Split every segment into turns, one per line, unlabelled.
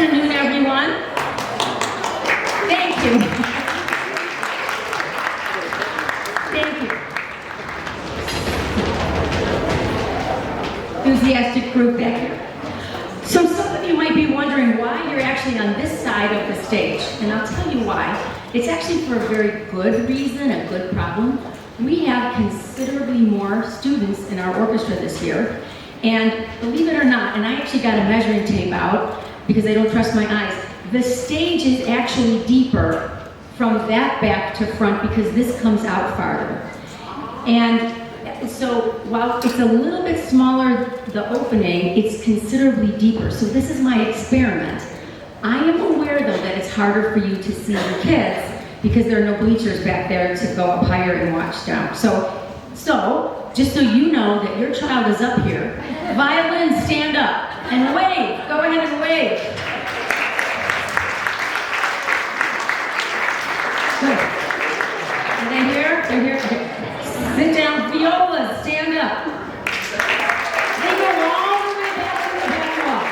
afternoon, everyone. Thank you. Thank you. Enthusiastic group back here. So some of you might be wondering why you're actually on this side of the stage, and I'll tell you why. It's actually for a very good reason, a good problem. We have considerably more students in our orchestra this year, and believe it or not, and I actually got a measuring tape out because I don't trust my eyes, the stage is actually deeper from that back to front because this comes out farther. And so while it's a little bit smaller, the opening, it's considerably deeper. So this is my experiment. I am aware though that it's harder for you to see the kids because there are no bleachers back there to go up higher and watch down. So just so you know that your child is up here, violin, stand up and wave. Go ahead and wave. Good. Are they here? They're here? Okay. Sit down. Violas, stand up. They go all the way back to the back wall.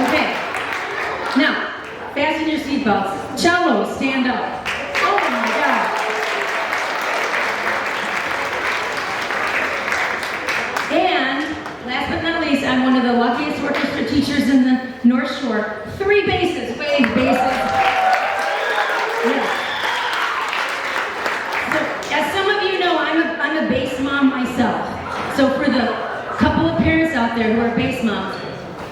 Okay. Now, fasten your seatbelts. Cello, stand up. Oh my God. And last but not least, I'm one of the luckiest orchestra teachers in the North Shore. 3 basses. Wave, basses. Yeah. So, as some of you know, I'm a bass mom myself. So for the couple of parents out there who are bass moms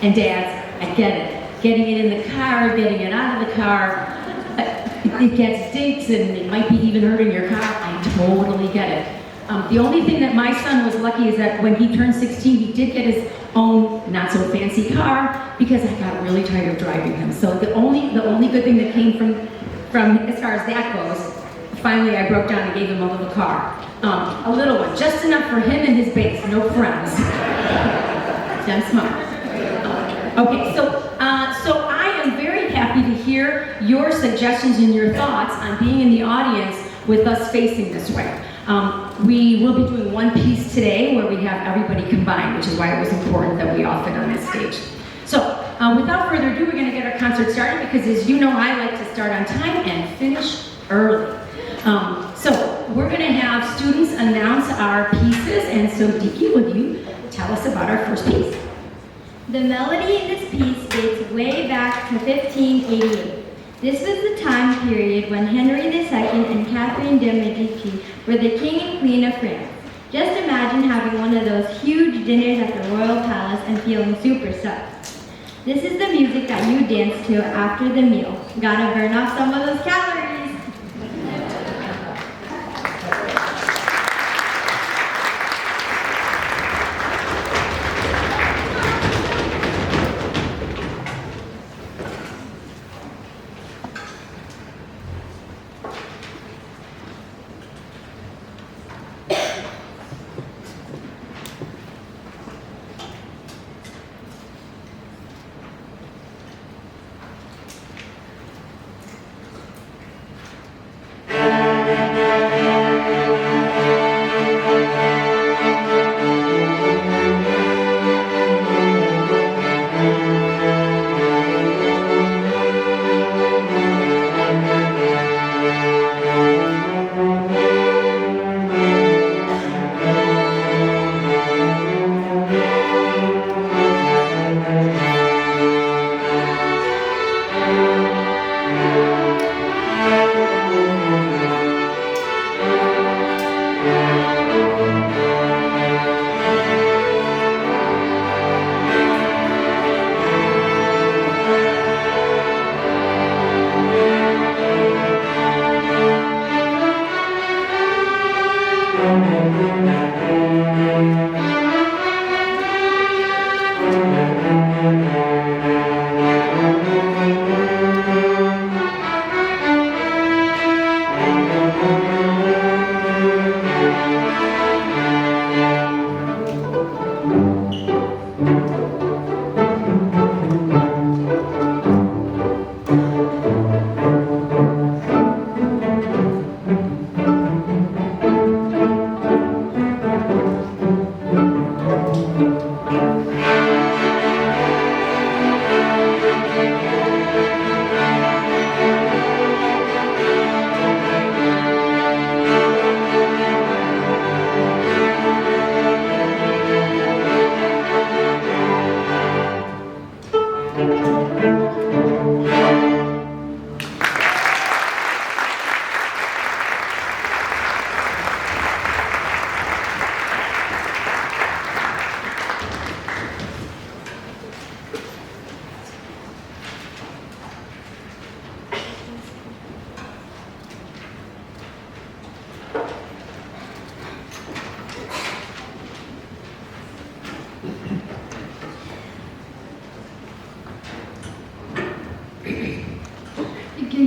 and dads, I get it. Getting it in the car, getting it out of the car, it gets dinks and it might be even hurting your car. I totally get it. The only thing that my son was lucky is that when he turned 16, he did get his own not so fancy car because I got really tired of driving him. So the only good thing that came from as far as that goes, finally I broke down and gave him a little car. A little one, just enough for him and his bass, no friends. I'm smart. Okay, so I am very happy to hear your suggestions and your thoughts on being in the audience with us facing this way. We will be doing one piece today where we have everybody combined, which is why it was important that we all fit on this stage. So, without further ado, we're going to get our concert started because, as you know, I like to start on time and finish early. So, we're going to have students announce our pieces, and so Diki, will you tell us about our first piece?
The melody in this piece dates way back to 1588. This was the time period when Henry II and Catherine de' Medici were the king and queen of France. Just imagine having one of those huge dinners at the royal palace and feeling super stuffed. This is the music that you dance to after the meal. Gotta burn off some of those calories.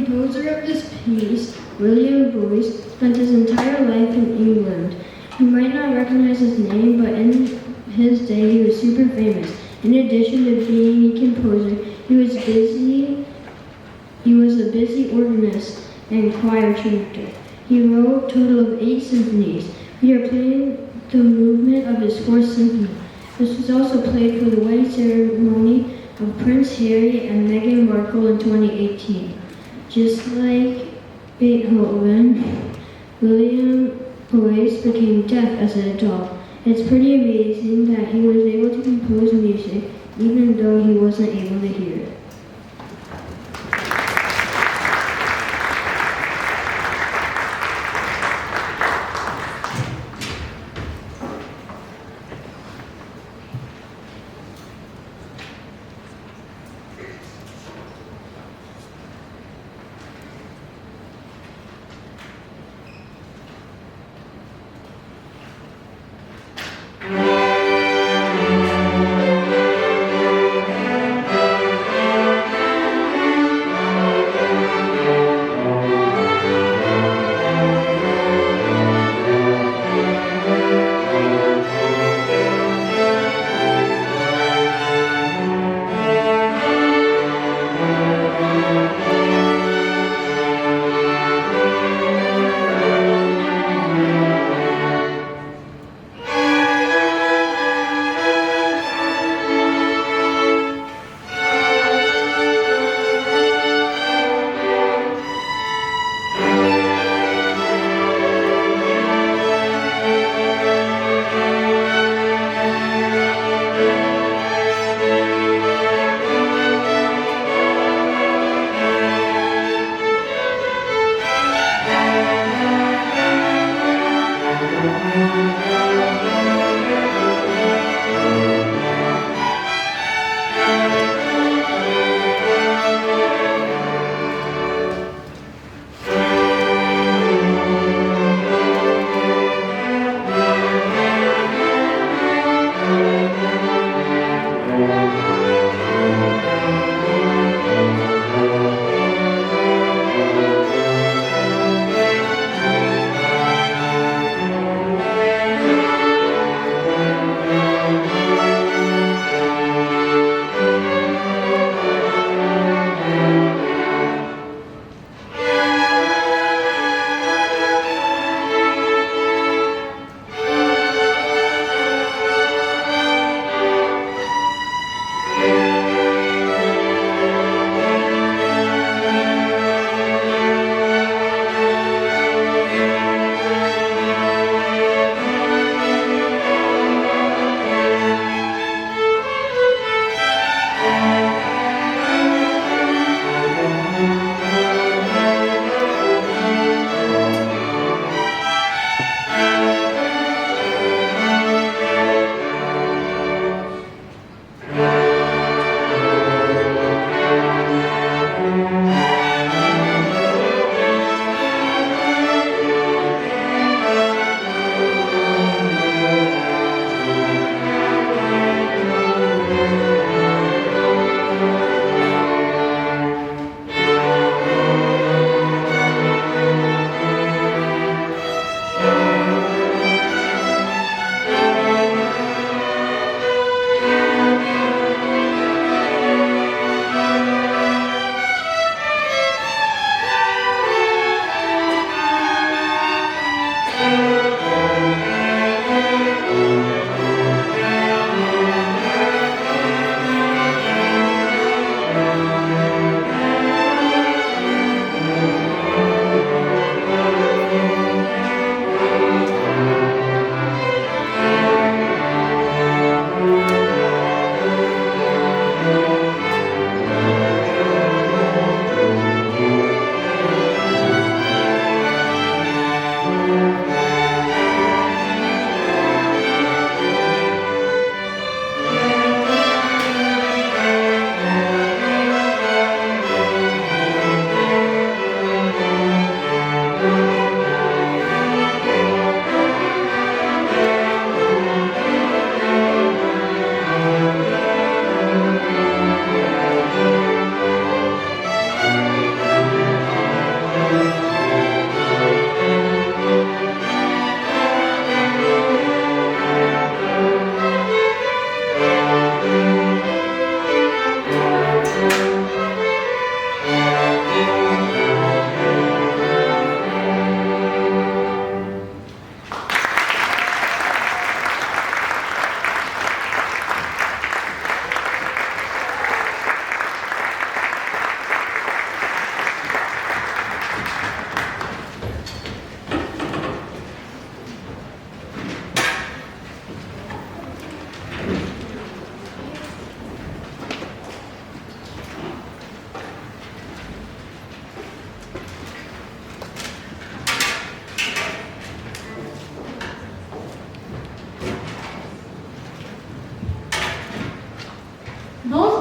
composer of this piece, William Boyce, spent his entire life in England. You might not recognize his name, but in his day he was super famous. In addition to being a composer, he was a busy organist and choir director. He wrote a total of 8 symphonies. We are playing the movement of his 4th symphony. This was also played for the wedding ceremony of Prince Harry and Meghan Markle in 2018. Just like Beethoven, William Boyce became deaf as an adult. It's pretty amazing that he was able to compose music even though he wasn't able to hear it.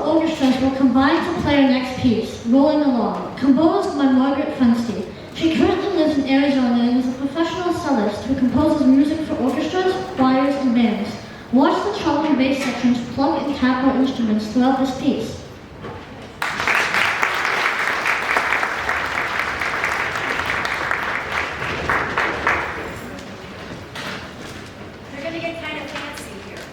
orchestras will combine to play our next piece, Rolling Along, composed by Margaret Fenstein. She currently lives in Arizona and is a professional cellist who composes music for orchestras, choirs, and bands. Watch the cello and bass sections plug and tap our instruments throughout this piece.
They're going to get kind of fancy here.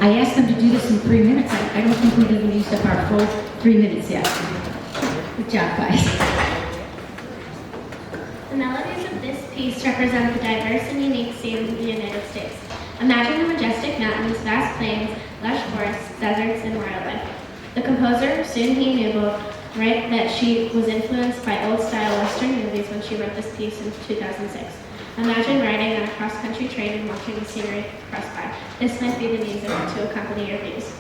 I asked them to do this in 3 minutes. I don't think we've even used up our full 3 minutes yet. Good job, guys.
The melodies of this piece represent the diverse and unique scenes of the United States. Imagine the majestic mountains, vast plains, lush forests, deserts, and wildlife. The composer, Soon Hee Newell, wrote that she was influenced by old-style Western movies when she wrote this piece in 2006. Imagine riding on a cross-country train and watching the scenery cross by. This might be the music to accompany your views.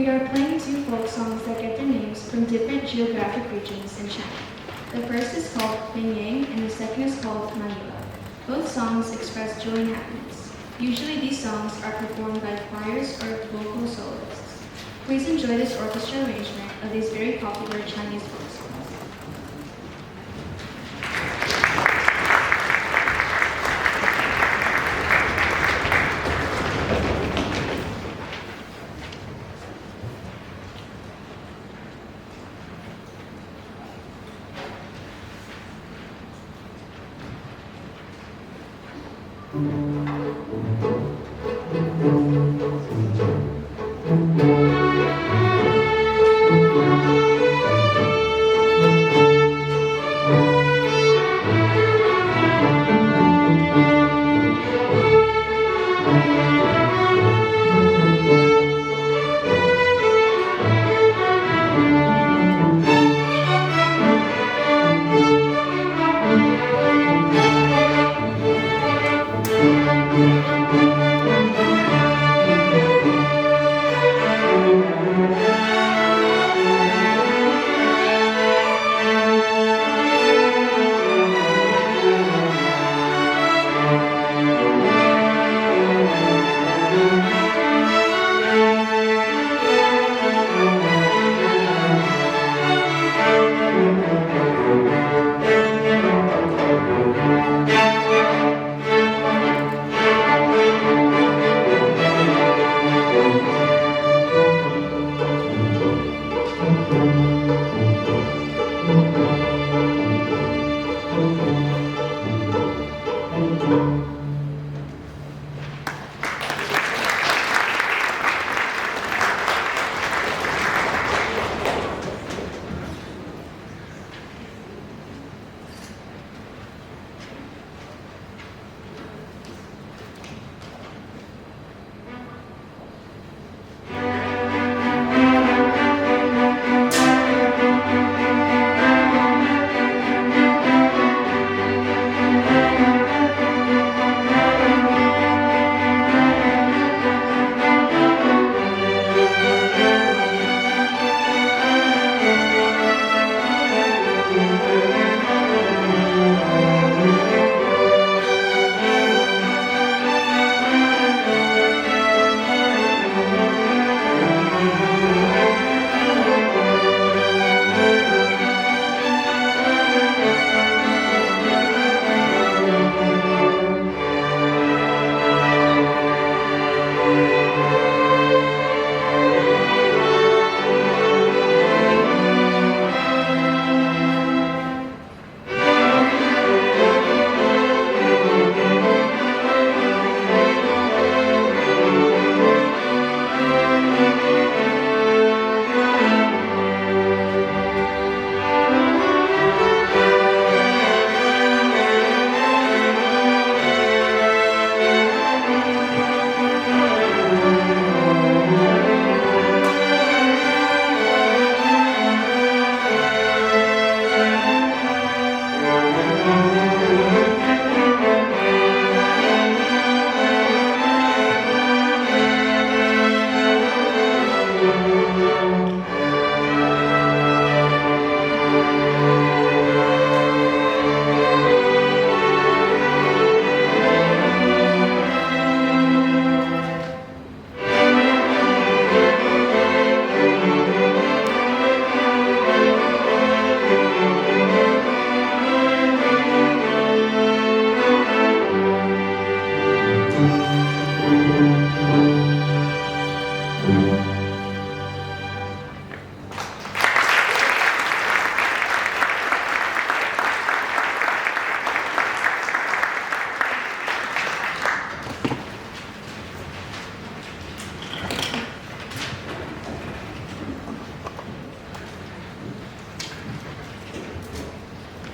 We are playing two folk songs that get their names from different geographic regions in China. The first is called Bingyang and the second is called Manila. Both songs express joy and happiness. Usually these songs are performed by choirs or vocal soloists. Please enjoy this orchestra arrangement of these very popular Chinese folk songs.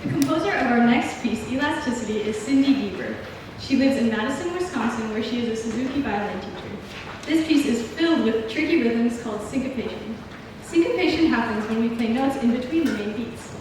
The composer of our next piece, Elasticity, is Cindy Bieber. She lives in Madison, Wisconsin, where she is a Suzuki violin teacher. This piece is filled with tricky rhythms called syncopation. Syncopation happens when we play notes in between the main beats.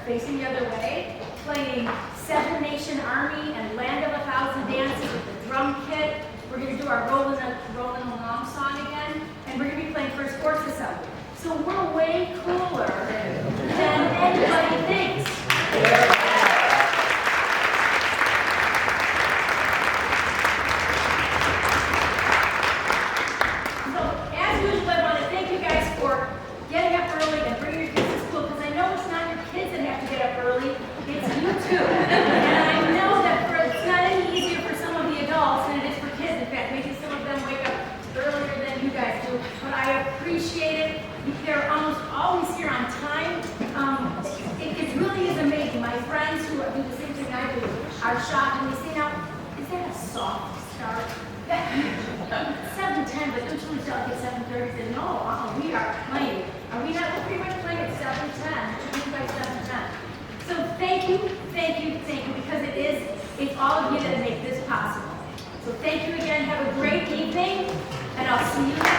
facing the other way, playing Seven Nation Army and Land of a Thousand Dances with the drum kit. We're going to do our Rolling Along song again, and we're going to be playing First Sports Assembly. So we're way cooler than anybody thinks. So, as usual, I want to thank you guys for getting up early and bringing your kids to school, because I know it's not your kids that have to get up early, it's you too. And I know that it's not any easier for some of the adults than it is for kids. In fact, maybe some of them wake up earlier than you guys do, but I appreciate it. They're almost always here on time. It really is amazing. My friends who do the same thing I do are shocked and they say, now, is that a soft start? 7:10, but don't you start at 7:30? Say, no, we are playing. Are we not pretty much playing at 7:10? It should be by 7:10. So thank you, because it's all of you that make this possible. So thank you again. Have a great evening, and I'll see you next